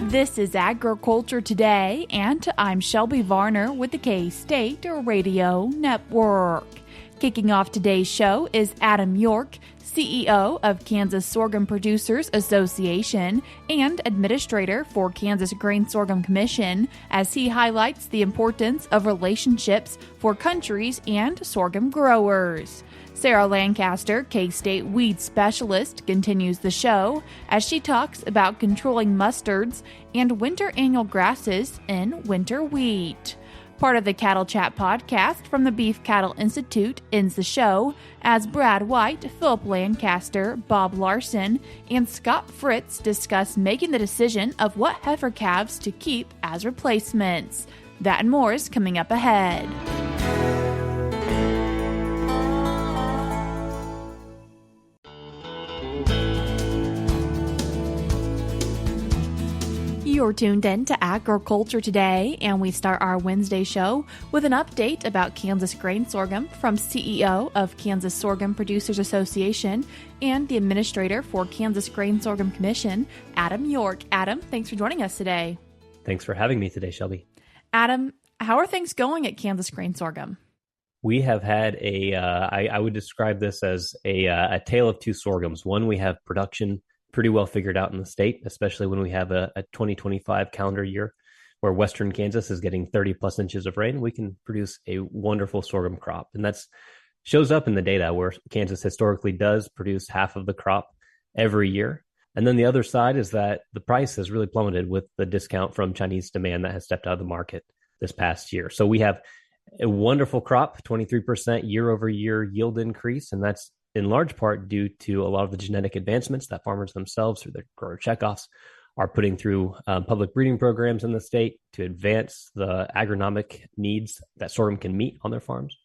This is Agriculture Today, and I'm Shelby Varner with the K-State Radio Network. Kicking off today's show is Adam York, CEO of Kansas Sorghum Producers Association and Administrator for Kansas Grain Sorghum Commission, as he highlights the importance of relationships for countries and sorghum growers. Sarah Lancaster, K-State weed specialist, continues the show as she talks about controlling mustards and winter annual grasses in winter wheat. Part of the Cattle Chat podcast from the Beef Cattle Institute ends the show as Brad White, Phillip Lancaster, Bob Larson, and Scott Fritz discuss making the decision of what heifer calves to keep as replacements. That and more is coming up ahead. You're tuned in to Agriculture Today, and we start our Wednesday show with an update about Kansas Grain Sorghum from CEO of Kansas Sorghum Producers Association and the Administrator for Kansas Grain Sorghum Commission, Adam York. Adam, thanks for joining us today. Thanks for having me today, Shelby. Adam, how are things going at Kansas Grain Sorghum? We have had I would describe this as a tale of two sorghums. One, we have production pretty well figured out in the state, especially when we have a 2025 calendar year where Western Kansas is getting 30 plus inches of rain. We can produce a wonderful sorghum crop. And that's shows up in the data where Kansas historically does produce half of the crop every year. And then the other side is that the price has really plummeted with the discount from Chinese demand that has stepped out of the market this past year. So we have a wonderful crop, 23% year over year yield increase. And that's in large part due to a lot of the genetic advancements that farmers themselves through their grower checkoffs are putting through public breeding programs in the state to advance the agronomic needs that sorghum can meet on their farms.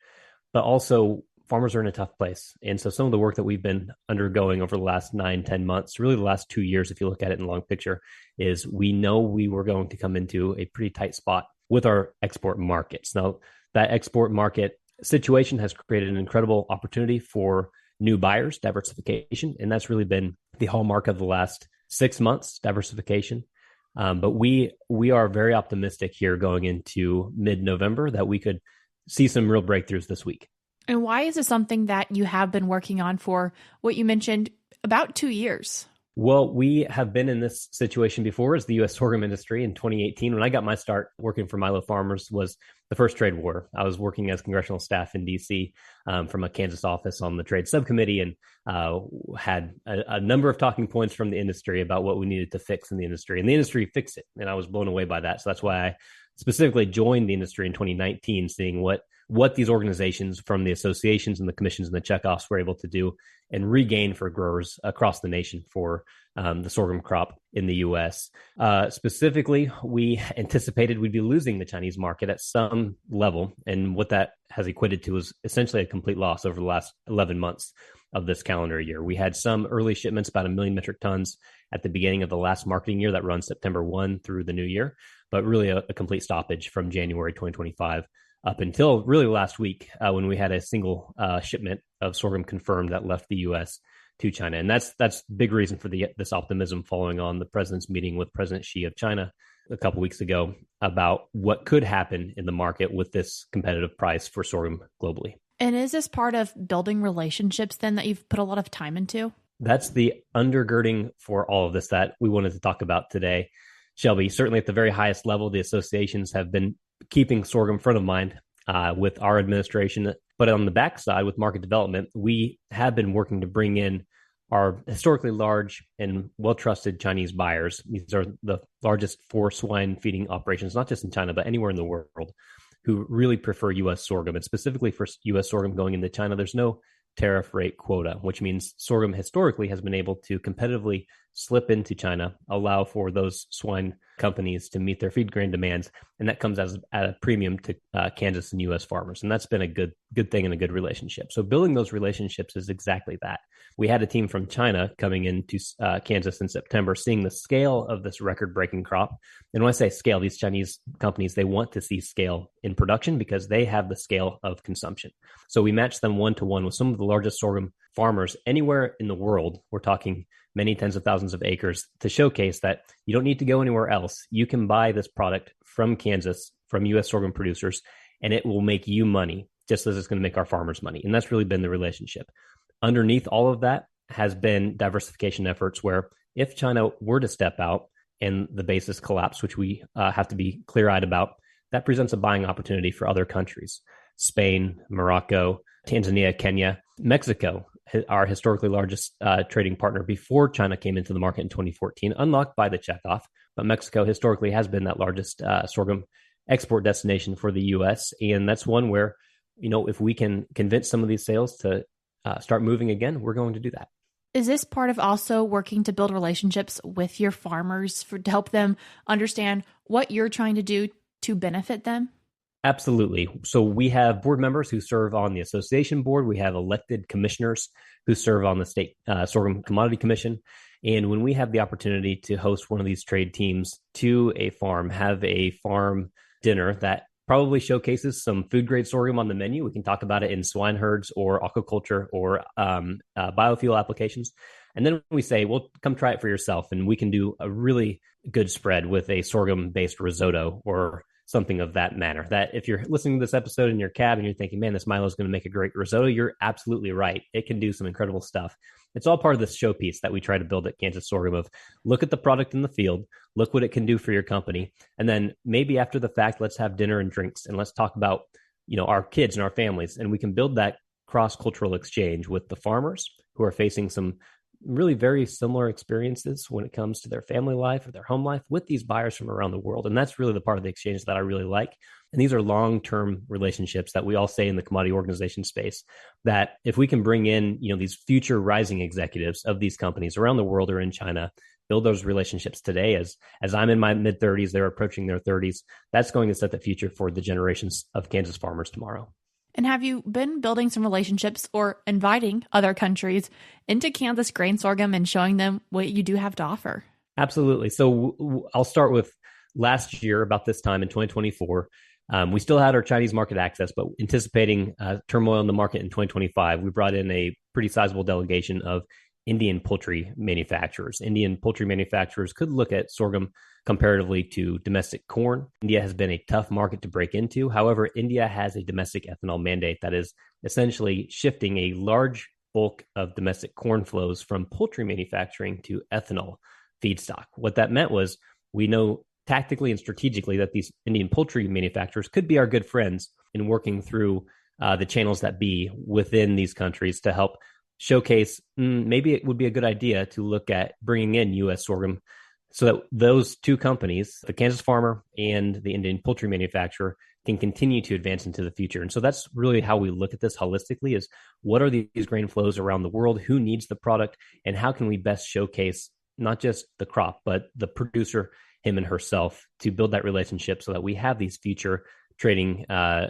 But also farmers are in a tough place. And so some of the work that we've been undergoing over the last 9-10 months, really the last 2 years, if you look at it in the long picture, is we know we were going to come into a pretty tight spot with our export markets. Now, that export market situation has created an incredible opportunity for new buyers, diversification, and that's really been the hallmark of the last 6 months, diversification. But we are very optimistic here going into mid-November that we could see some real breakthroughs this week. And why is this something that you have been working on for what you mentioned about 2 years? Well, we have been in this situation before as the U.S. sorghum industry. In 2018, when I got my start working for Milo Farmers, was the first trade war. I was working as congressional staff in D.C. From a Kansas office on the trade subcommittee, and had a number of talking points from the industry about what we needed to fix in the industry. And the industry fixed it, and I was blown away by that. So that's why I specifically joined the industry in 2019, seeing what these organizations from the associations and the commissions and the checkoffs were able to do and regain for growers across the nation for the sorghum crop in the U.S. Specifically, we anticipated we'd be losing the Chinese market at some level. And what that has equated to is essentially a complete loss over the last 11 months of this calendar year. We had some early shipments, about 1 million metric tons at the beginning of the last marketing year that runs September 1 through the new year, but really a complete stoppage from January 2025 up until really last week when we had a single shipment of sorghum confirmed that left the U.S. to China. And that's big reason for this optimism following on the president's meeting with President Xi of China a couple weeks ago about what could happen in the market with this competitive price for sorghum globally. And is this part of building relationships then that you've put a lot of time into? That's the undergirding for all of this that we wanted to talk about today. Shelby, certainly at the very highest level, the associations have been keeping sorghum front of mind with our administration. But on the backside, with market development, we have been working to bring in our historically large and well-trusted Chinese buyers. These are the largest for swine feeding operations, not just in China, but anywhere in the world, who really prefer U.S. sorghum. And specifically for U.S. sorghum going into China, there's no tariff rate quota, which means sorghum historically has been able to competitively slip into China, allow for those swine companies to meet their feed grain demands, and that comes at a premium to Kansas and U.S. farmers. And that's been a good thing and a good relationship. So building those relationships is exactly that. We had a team from China coming into Kansas in September, seeing the scale of this record-breaking crop. And when I say scale, these Chinese companies, they want to see scale in production because they have the scale of consumption. So we matched them one-to-one with some of the largest sorghum farmers anywhere in the world, we're talking many tens of thousands of acres, to showcase that you don't need to go anywhere else. You can buy this product from Kansas, from U.S. sorghum producers, and it will make you money, just as it's going to make our farmers money. And that's really been the relationship. Underneath all of that has been diversification efforts where if China were to step out and the basis collapse, which we have to be clear-eyed about, that presents a buying opportunity for other countries. Spain, Morocco, Tanzania, Kenya, Mexico, our historically largest trading partner before China came into the market in 2014, unlocked by the checkoff. But Mexico historically has been that largest sorghum export destination for the U.S. And that's one where, if we can convince some of these sales to start moving again, we're going to do that. Is this part of also working to build relationships with your farmers to help them understand what you're trying to do to benefit them? Absolutely. So we have board members who serve on the association board. We have elected commissioners who serve on the state sorghum commodity commission. And when we have the opportunity to host one of these trade teams to a farm, have a farm dinner that probably showcases some food grade sorghum on the menu. We can talk about it in swine herds or aquaculture or biofuel applications. And then we say, well, come try it for yourself. And we can do a really good spread with a sorghum based risotto or something of that manner. That if you're listening to this episode in your cab and you're thinking, man, this Milo is going to make a great risotto, you're absolutely right. It can do some incredible stuff. It's all part of this showpiece that we try to build at Kansas Sorghum of look at the product in the field, look what it can do for your company. And then maybe after the fact, let's have dinner and drinks and let's talk about, our kids and our families. And we can build that cross-cultural exchange with the farmers who are facing some really very similar experiences when it comes to their family life or their home life with these buyers from around the world. And that's really the part of the exchange that I really like. And these are long-term relationships that we all say in the commodity organization space, that if we can bring in, these future rising executives of these companies around the world or in China, build those relationships today as I'm in my mid 30s, they're approaching their 30s. That's going to set the future for the generations of Kansas farmers tomorrow. And have you been building some relationships or inviting other countries into Kansas Grain Sorghum and showing them what you do have to offer? Absolutely. So I'll start with last year, about this time in 2024. We still had our Chinese market access, but anticipating turmoil in the market in 2025, we brought in a pretty sizable delegation of Indian poultry manufacturers. Indian poultry manufacturers could look at sorghum comparatively to domestic corn. India has been a tough market to break into. However, India has a domestic ethanol mandate that is essentially shifting a large bulk of domestic corn flows from poultry manufacturing to ethanol feedstock. What that meant was we know tactically and strategically that these Indian poultry manufacturers could be our good friends in working through the channels that be within these countries to help showcase maybe it would be a good idea to look at bringing in U.S. sorghum so that those two companies, the Kansas farmer and the Indian poultry manufacturer, can continue to advance into the future. And so that's really how we look at this holistically, is what are these grain flows around the world, who needs the product, and how can we best showcase not just the crop, but the producer, him and herself, to build that relationship so that we have these future trading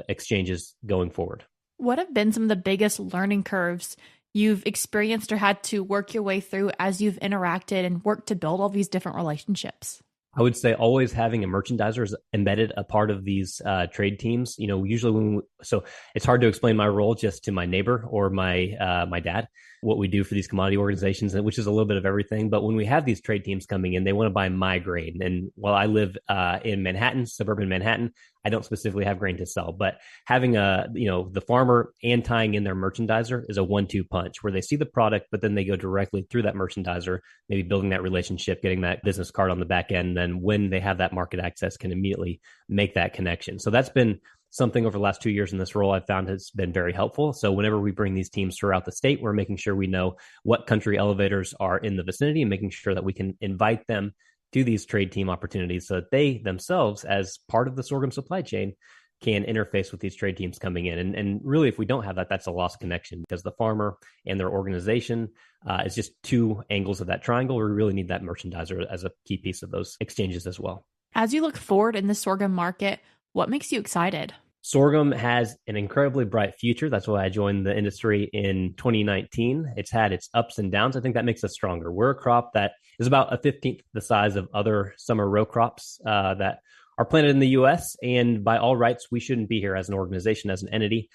exchanges going forward. What have been some of the biggest learning curves you've experienced or had to work your way through as you've interacted and worked to build all these different relationships? I would say always having a merchandiser is embedded a part of these trade teams. Usually so it's hard to explain my role just to my neighbor or my dad, what we do for these commodity organizations, which is a little bit of everything. But when we have these trade teams coming in, they want to buy my grain. And while I live in Manhattan, suburban Manhattan, I don't specifically have grain to sell, but having the farmer and tying in their merchandiser is a 1-2 punch where they see the product, but then they go directly through that merchandiser, maybe building that relationship, getting that business card on the back end. Then when they have that market access, can immediately make that connection. So that's been something over the last 2 years in this role I've found has been very helpful. So whenever we bring these teams throughout the state, we're making sure we know what country elevators are in the vicinity and making sure that we can invite them to these trade team opportunities so that they themselves, as part of the sorghum supply chain, can interface with these trade teams coming in. And really, if we don't have that, that's a lost connection because the farmer and their organization is just two angles of that triangle. We really need that merchandiser as a key piece of those exchanges as well. As you look forward in the sorghum market, what makes you excited? Sorghum has an incredibly bright future. That's why I joined the industry in 2019. It's had its ups and downs. I think that makes us stronger. We're a crop that is about a 15th the size of other summer row crops that are planted in the U.S. And by all rights, we shouldn't be here as an organization, as an entity,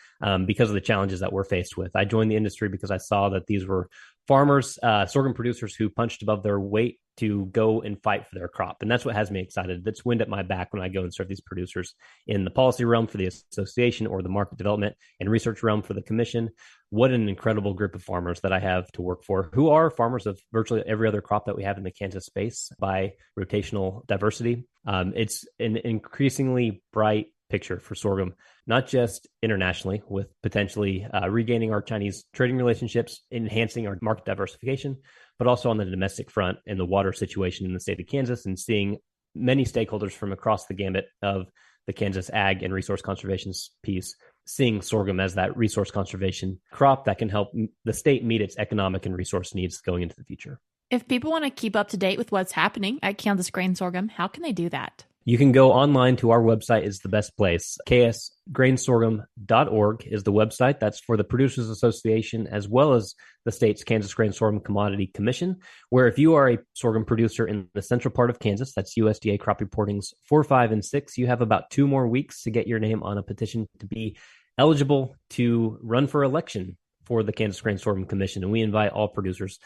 because of the challenges that we're faced with. I joined the industry because I saw that these were farmers, sorghum producers who punched above their weight to go and fight for their crop. And that's what has me excited. That's wind at my back when I go and serve these producers in the policy realm for the association or the market development and research realm for the commission. What an incredible group of farmers that I have to work for, who are farmers of virtually every other crop that we have in the Kansas space by rotational diversity. It's an increasingly bright picture for sorghum, not just internationally with potentially regaining our Chinese trading relationships, enhancing our market diversification, but also on the domestic front and the water situation in the state of Kansas, and seeing many stakeholders from across the gambit of the Kansas ag and resource conservation piece, seeing sorghum as that resource conservation crop that can help the state meet its economic and resource needs going into the future. If people want to keep up to date with what's happening at Kansas Grain Sorghum, how can they do that? You can go online to our website is the best place. ksgrainsorghum.org is the website. That's for the Producers Association, as well as the state's Kansas Grain Sorghum Commodity Commission, where if you are a sorghum producer in the central part of Kansas, that's USDA crop reportings 4, 5, and 6, you have about 2 more weeks to get your name on a petition to be eligible to run for election for the Kansas Grain Sorghum Commission. And we invite all producers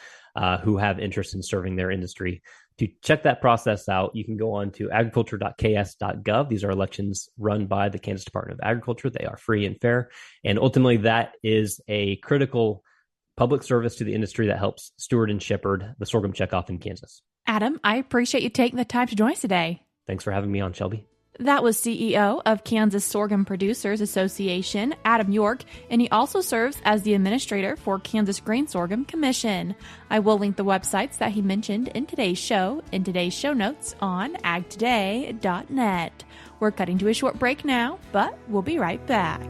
who have interest in serving their industry to check that process out. You can go on to agriculture.ks.gov. These are elections run by the Kansas Department of Agriculture. They are free and fair. And ultimately, that is a critical public service to the industry that helps steward and shepherd the sorghum checkoff in Kansas. Adam, I appreciate you taking the time to join us today. Thanks for having me on, Shelby. That was CEO of Kansas Sorghum Producers Association, Adam York, and he also serves as the administrator for Kansas Grain Sorghum Commission. I will link the websites that he mentioned in today's show notes on agtoday.net. We're cutting to a short break now, but we'll be right back.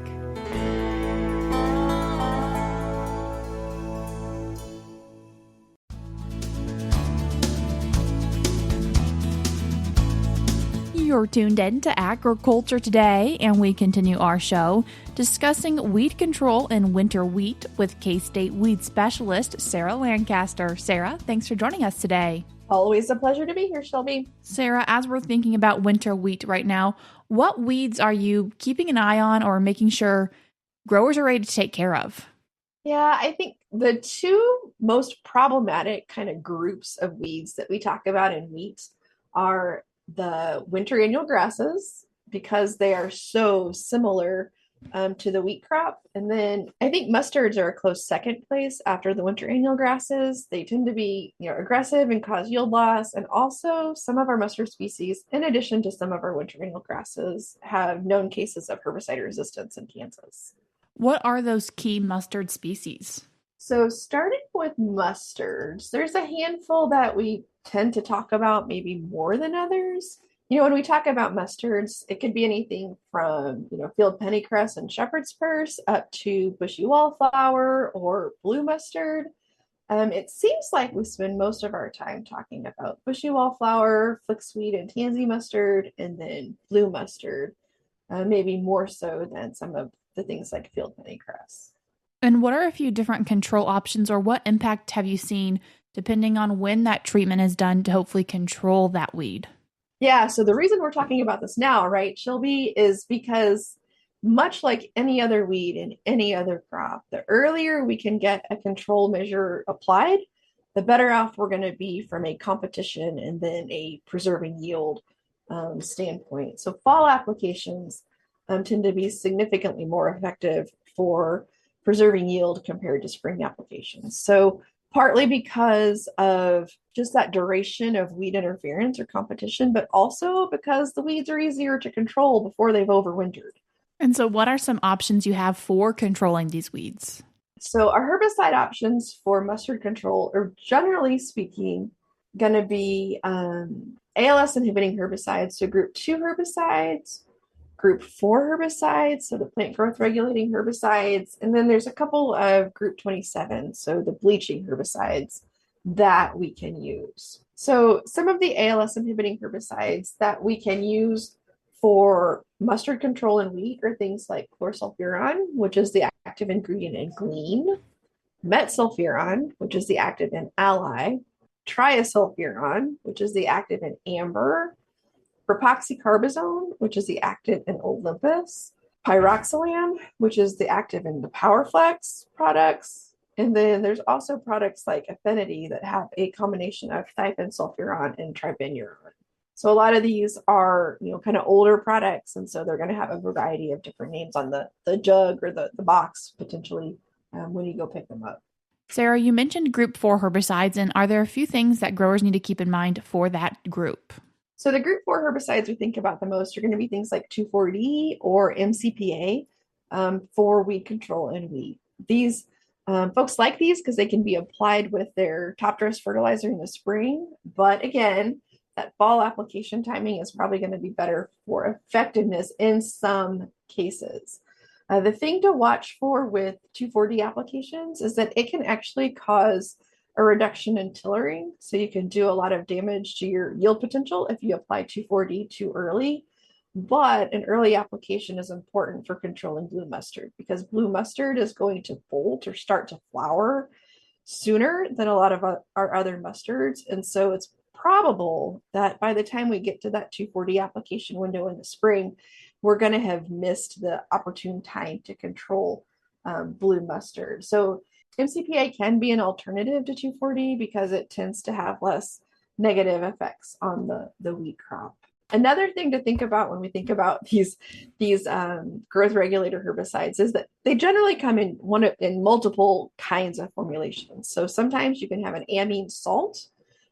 You're tuned in to Agriculture Today, and we continue our show discussing weed control in winter wheat with K-State weed specialist Sarah Lancaster. Sarah, thanks for joining us today. Always a pleasure to be here, Shelby. Sarah, as we're thinking about winter wheat right now, what weeds are you keeping an eye on or making sure growers are ready to take care of? Yeah, I think the 2 most problematic kind of groups of weeds that we talk about in wheat are the winter annual grasses, because they are so similar to the wheat crop. And then I think mustards are a close second place after the winter annual grasses. They tend to be, aggressive and cause yield loss. And also some of our mustard species, in addition to some of our winter annual grasses, have known cases of herbicide resistance in Kansas. What are those key mustard species? So starting with mustards, there's a handful that we tend to talk about maybe more than others. When we talk about mustards, it could be anything from, field pennycress and shepherd's purse up to bushy wallflower or blue mustard. It seems like we spend most of our time talking about bushy wallflower, flickweed and tansy mustard, and then blue mustard, maybe more so than some of the things like field pennycress. And what are a few different control options, or what impact have you seen depending on when that treatment is done to hopefully control that weed? Yeah, so the reason we're talking about this now, right, Shelby, is because much like any other weed in any other crop, the earlier we can get a control measure applied, the better off we're going to be from a competition and then a preserving yield standpoint. So fall applications tend to be significantly more effective for preserving yield compared to spring applications. So partly because of just that duration of weed interference or competition, but also because the weeds are easier to control before they've overwintered. And so what are some options you have for controlling these weeds? So our herbicide options for mustard control are, generally speaking, going to be ALS inhibiting herbicides, so group 2 herbicides, group 4 herbicides, so the plant growth regulating herbicides, and then there's a couple of group 27, so the bleaching herbicides that we can use. So some of the ALS inhibiting herbicides that we can use for mustard control in wheat are things like chlorsulfuron, which is the active ingredient in Glean, metsulfuron, which is the active in Ally, triasulfuron, which is the active in Amber, Propoxycarbazone, which is the active in Olympus, pyroxalam, which is the active in the PowerFlex products. And then there's also products like Affinity that have a combination of thiophensulfuron and tribenuron. So a lot of these are, kind of older products. And so they're going to have a variety of different names on the jug or the box potentially when you go pick them up. Sarah, you mentioned group 4 herbicides, and are there a few things that growers need to keep in mind for that group? So the group 4 herbicides we think about the most are going to be things like 2,4-D or MCPA for weed control and wheat. These folks like these because they can be applied with their top dress fertilizer in the spring. But again, that fall application timing is probably going to be better for effectiveness in some cases. The thing to watch for with 2,4-D applications is that it can actually cause a reduction in tillering. So you can do a lot of damage to your yield potential if you apply 2,4-D too early. But an early application is important for controlling blue mustard because blue mustard is going to bolt or start to flower sooner than a lot of our other mustards. And so it's probable that by the time we get to that 2,4-D application window in the spring, we're going to have missed the opportune time to control blue mustard. So MCPA can be an alternative to 2,4-D because it tends to have less negative effects on the wheat crop. Another thing to think about when we think about these growth regulator herbicides is that they generally come in multiple kinds of formulations. So sometimes you can have an amine salt,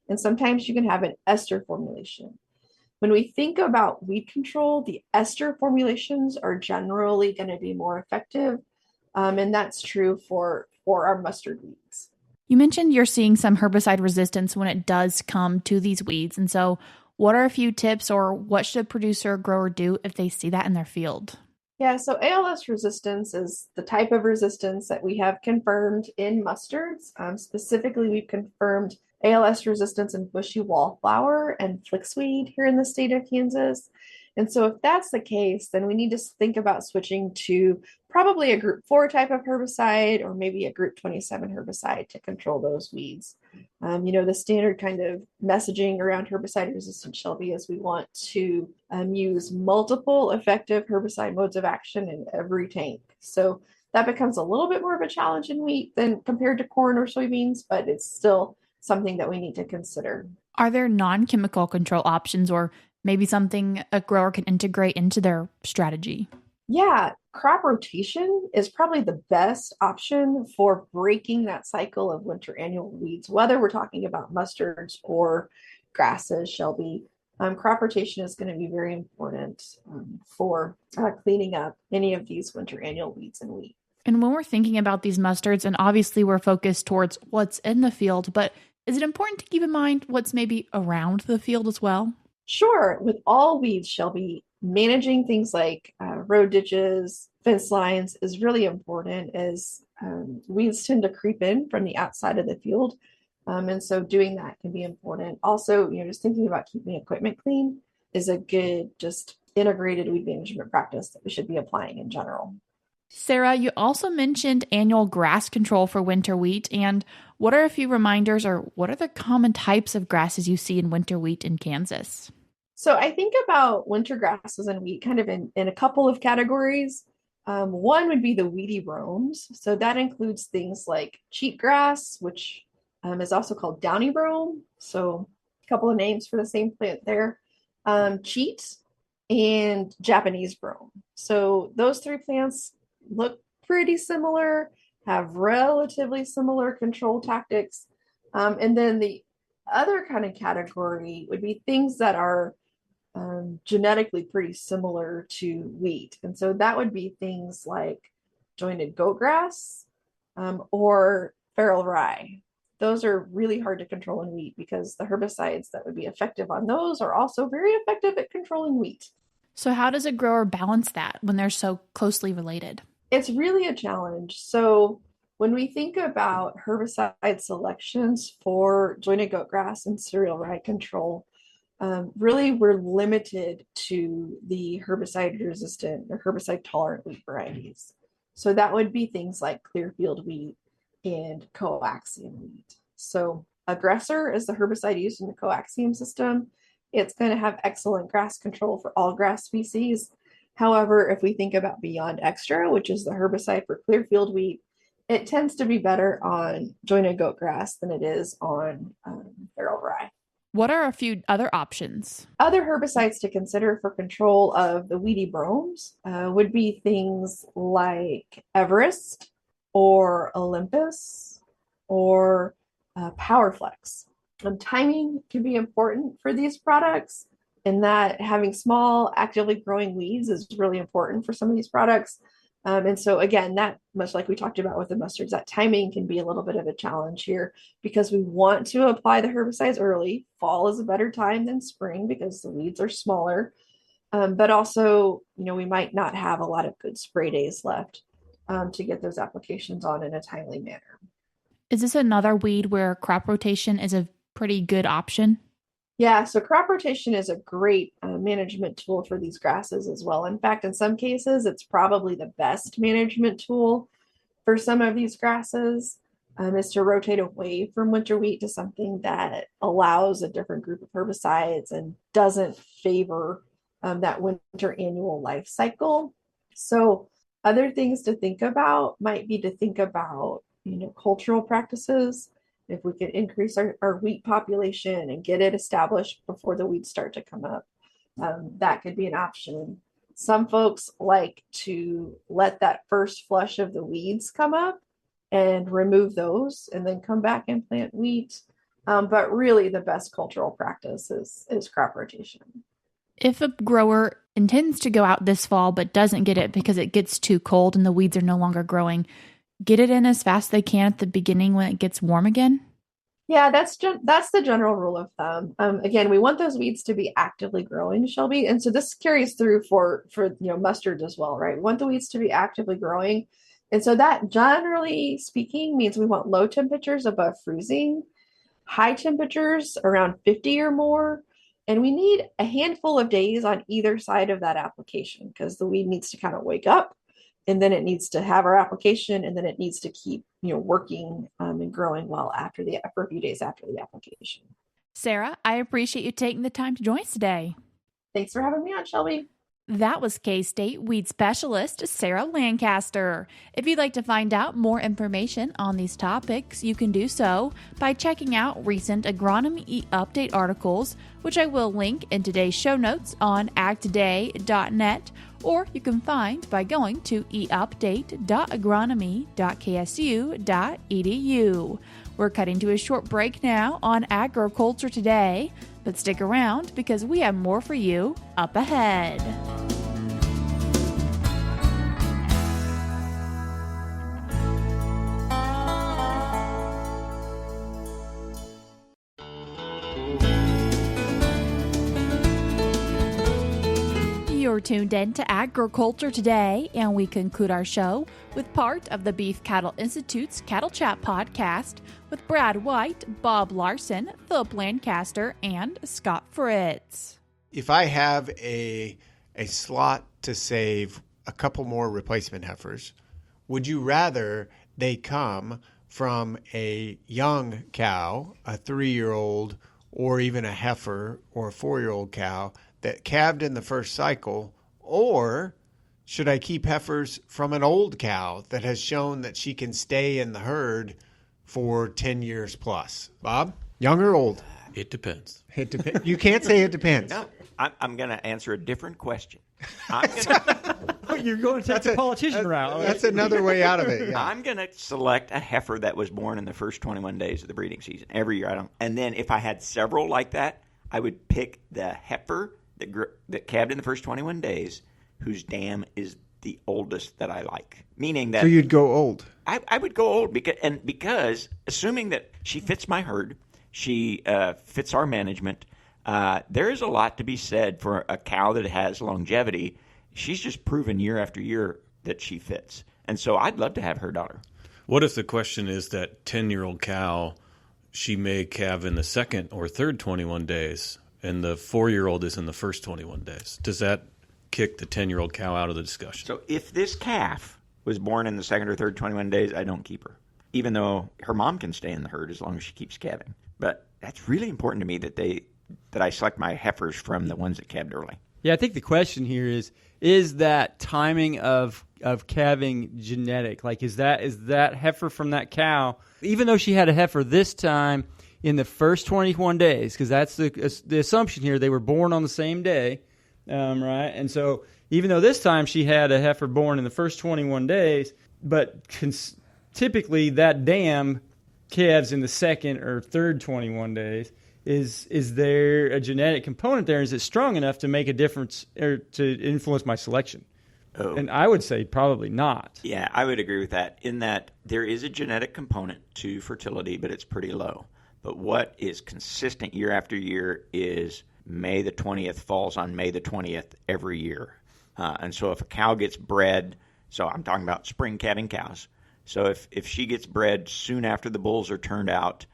and sometimes you can have an ester formulation. When we think about weed control, the ester formulations are generally going to be more effective, and that's true for our mustard weeds. You mentioned you're seeing some herbicide resistance when it does come to these weeds. And so what are a few tips, or what should a producer or grower do if they see that in their field? Yeah, so ALS resistance is the type of resistance that we have confirmed in mustards. Specifically, we've confirmed ALS resistance in bushy wallflower and flixweed here in the state of Kansas. And so if that's the case, then we need to think about switching to probably a group 4 type of herbicide or maybe a group 27 herbicide to control those weeds. The standard kind of messaging around herbicide resistance, Shelby, is we want to use multiple effective herbicide modes of action in every tank. So that becomes a little bit more of a challenge in wheat than compared to corn or soybeans, but it's still something that we need to consider. Are there non-chemical control options, or maybe something a grower can integrate into their strategy? Yeah, crop rotation is probably the best option for breaking that cycle of winter annual weeds, whether we're talking about mustards or grasses, Shelby. Crop rotation is going to be very important for cleaning up any of these winter annual weeds and wheat. And when we're thinking about these mustards, and obviously we're focused towards what's in the field, but is it important to keep in mind what's maybe around the field as well? Sure. With all weeds, Shelby, managing things like road ditches, fence lines is really important as weeds tend to creep in from the outside of the field. And so doing that can be important. Also, just thinking about keeping equipment clean is a good, just integrated weed management practice that we should be applying in general. Sarah, you also mentioned annual grass control for winter wheat. And what are a few reminders, or what are the common types of grasses you see in winter wheat in Kansas? So I think about winter grasses and wheat kind of in a couple of categories. One would be the weedy roams. So that includes things like cheatgrass, which is also called downy brome. So a couple of names for the same plant there. Cheat and Japanese brome. So those three plants look pretty similar, have relatively similar control tactics. And then the other kind of category would be things that are genetically pretty similar to wheat. And so that would be things like jointed goatgrass or feral rye. Those are really hard to control in wheat because the herbicides that would be effective on those are also very effective at controlling wheat. So how does a grower balance that when they're so closely related? It's really a challenge. So when we think about herbicide selections for jointed goatgrass and cereal rye control, really we're limited to the herbicide resistant or herbicide tolerant wheat varieties. So that would be things like Clearfield wheat and coaxium wheat. So aggressor is the herbicide used in the coaxium system. it's going to have excellent grass control for all grass species. However, if we think about Beyond Extra, which is the herbicide for clearfield wheat, it tends to be better on jointed goat grass than it is on farrow rye. What are a few other options? Other herbicides to consider for control of the weedy bromes would be things like Everest or Olympus or Powerflex. Timing can be important for these products in that having small, actively growing weeds is really important for some of these products. And so again, that much like we talked about with the mustards, that timing can be a little bit of a challenge here because we want to apply the herbicides early. Fall is a better time than spring because the weeds are smaller. But also, we might not have a lot of good spray days left to get those applications on in a timely manner. Is this another weed where crop rotation is a pretty good option? Yeah, so crop rotation is a great management tool for these grasses as well. In fact, in some cases, it's probably the best management tool for some of these grasses is to rotate away from winter wheat to something that allows a different group of herbicides and doesn't favor that winter annual life cycle. So other things to think about might be to think about, cultural practices. If we could increase our wheat population and get it established before the weeds start to come up, that could be an option. Some folks like to let that first flush of the weeds come up and remove those and then come back and plant wheat. But really the best cultural practice is crop rotation. If a grower intends to go out this fall but doesn't get it because it gets too cold and the weeds are no longer growing, get it in as fast as they can at the beginning when it gets warm again? Yeah, that's the general rule of thumb. Again, we want those weeds to be actively growing, Shelby, and so this carries through for mustards as well, right? We want the weeds to be actively growing, and so that generally speaking means we want low temperatures above freezing, high temperatures around 50 or more, and we need a handful of days on either side of that application because the weed needs to kind of wake up. And then it needs to have our application, and then it needs to keep, working and growing well for a few days after the application. Sarah, I appreciate you taking the time to join us today. Thanks for having me on, Shelby. That was K-State weed specialist Sarah Lancaster. If you'd like to find out more information on these topics, you can do so by checking out recent agronomy eUpdate articles, which I will link in today's show notes on agtoday.net, or you can find by going to eUpdate.agronomy.ksu.edu. We're cutting to a short break now on Agriculture Today, but stick around because we have more for you up ahead. You're tuned in to Agriculture Today, and we conclude our show with part of the Beef Cattle Institute's Cattle Chat podcast with Brad White, Bob Larson, Phillip Lancaster, and Scott Fritz. If I have a slot to save a couple more replacement heifers, would you rather they come from a young cow, a 3-year-old, or even a heifer or a 4-year-old cow that calved in the first cycle, or should I keep heifers from an old cow that has shown that she can stay in the herd for 10 years plus? Bob, young or old? It depends. It depends. You can't say it depends. No, I'm going to answer a different question. You're going to take the politician route. That's another way out of it. Yeah. I'm going to select a heifer that was born in the first 21 days of the breeding season every year. And then if I had several like that, I would pick the heifer that calved in the first 21 days, whose dam is the oldest that I like. Meaning that... So you'd go old. I would go old because assuming that she fits my herd, she fits our management, there is a lot to be said for a cow that has longevity. She's just proven year after year that she fits. And so I'd love to have her daughter. What if the question is that 10-year-old cow, she may calve in the second or third 21 days, and the 4-year-old is in the first 21 days? Does that kick the 10-year-old cow out of the discussion? So if this calf was born in the second or third 21 days, I don't keep her, even though her mom can stay in the herd as long as she keeps calving. But that's really important to me that that I select my heifers from the ones that calved early. Yeah, I think the question here is that timing of calving genetic? Like, is that heifer from that cow, even though she had a heifer this time in the first 21 days, because that's the assumption here, they were born on the same day, right? And so even though this time she had a heifer born in the first 21 days, but typically that dam calves in the second or third 21 days. Is there a genetic component there? Is it strong enough to make a difference or to influence my selection? Oh. And I would say probably not. Yeah, I would agree with that, in that there is a genetic component to fertility, but it's pretty low. But what is consistent year after year is May the 20th falls on May the 20th every year. And so if a cow gets bred, so I'm talking about spring calving cows. So if she gets bred soon after the bulls are turned out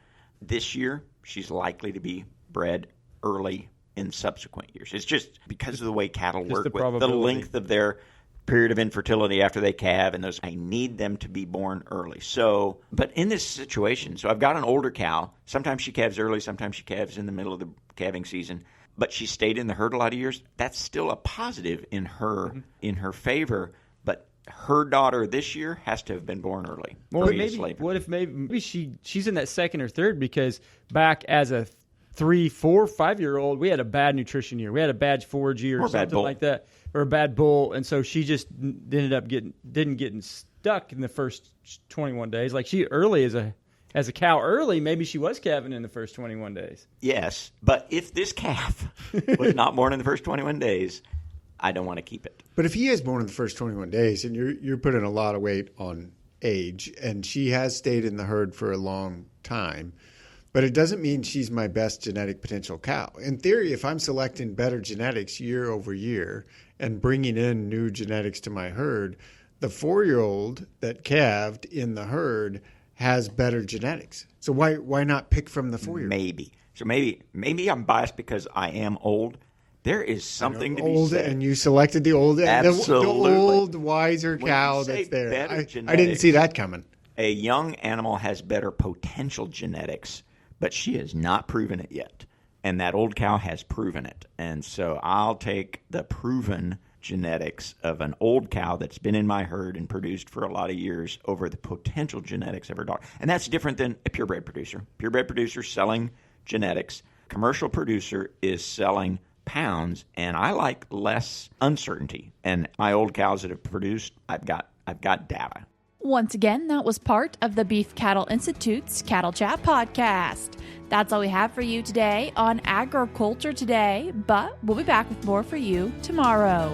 this year, she's likely to be bred early in subsequent years. It's just because of the way cattle work, with the length of their period of infertility after they calve, and those, I need them to be born early. So, but in this situation, so I've got an older cow. Sometimes she calves early, sometimes she calves in the middle of the calving season, but she stayed in the herd a lot of years. That's still a positive in her favor. But her daughter this year has to have been born early. Well, maybe she's in that second or third because back as a 3, 4, 5-year-old, we had a bad nutrition year. We had a bad forage year or something like that, or a bad bull, and so she just ended up getting stuck in the first 21 days. Like she early as a cow early, maybe she was calving in the first 21 days. Yes, but if this calf was not born in the first 21 days, I don't want to keep it. But if he is born in the first 21 days, and you're putting a lot of weight on age, and she has stayed in the herd for a long time, but it doesn't mean she's my best genetic potential cow. In theory, if I'm selecting better genetics year over year and bringing in new genetics to my herd, the 4-year-old that calved in the herd has better genetics. So why not pick from the 4-year-old? Maybe. So maybe I'm biased because I am old. There is something to be said. And you selected the old, absolutely. The old, wiser cow that's there. I didn't see that coming. A young animal has better potential genetics, but she has not proven it yet. And that old cow has proven it. And so I'll take the proven genetics of an old cow that's been in my herd and produced for a lot of years over the potential genetics of her daughter. And that's different than a purebred producer. Purebred producer selling genetics. Commercial producer is selling pounds, and I like less uncertainty. And my old cows that have produced, I've got data. Once again, that was part of the Beef Cattle Institute's Cattle Chat podcast. That's all we have for you today on Agriculture Today, but we'll be back with more for you tomorrow.